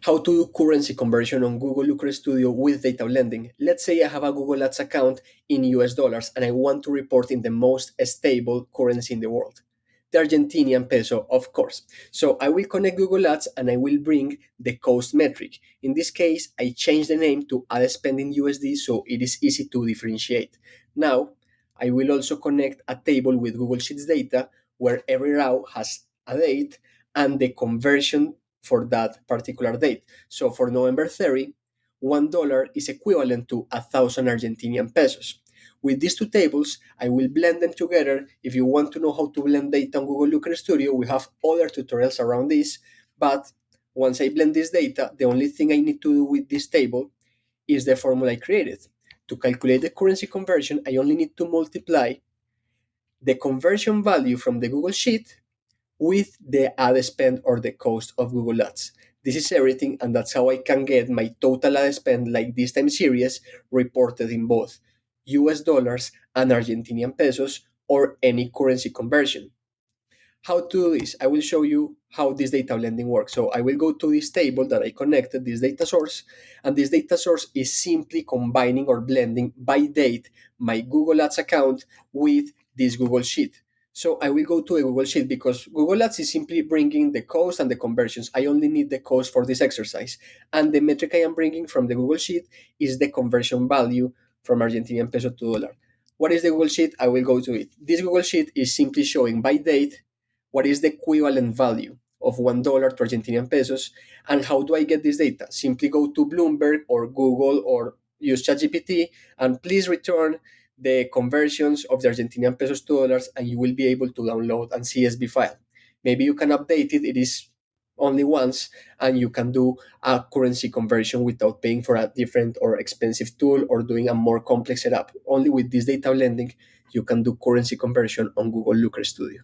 How to do currency conversion on Google Looker Studio with data blending. Let's say I have a Google Ads account in US dollars and I want to report in the most stable currency in the world, the Argentinian peso, of course. So I will connect Google Ads and I will bring the cost metric. In this case, I change the name to ad spend in USD so it is easy to differentiate. Now, I will also connect a table with Google Sheets data where every row has a date and the conversion for that particular date. So for November 30, $1 is equivalent to 1,000 Argentinian pesos. With these two tables, I will blend them together. If you want to know how to blend data on Google Looker Studio, we have other tutorials around this. But once I blend this data, the only thing I need to do with this table is the formula I created. To calculate the currency conversion, I only need to multiply the conversion value from the Google Sheet with the ad spend or the cost of Google Ads. This is everything, and that's how I can get my total ad spend, like this time series, reported in both US dollars and Argentinian pesos or any currency conversion. How to do this? I will show you how this data blending works. So I will go to this table that I connected, this data source, and this data source is simply combining or blending by date my Google Ads account with this Google Sheet. So I will go to a Google Sheet because Google Ads is simply bringing the cost and the conversions. I only need the cost for this exercise. And the metric I am bringing from the Google Sheet is the conversion value from Argentinian peso to dollar. What is the Google Sheet? I will go to it. This Google Sheet is simply showing by date what is the equivalent value of $1 to Argentinian pesos, and how do I get this data? Simply go to Bloomberg or Google or use ChatGPT and please return the conversions of the Argentinian pesos to dollars, and you will be able to download a CSV file. Maybe you can update it. It is only once, and you can do a currency conversion without paying for a different or expensive tool or doing a more complex setup. Only with this data blending, you can do currency conversion on Google Looker Studio.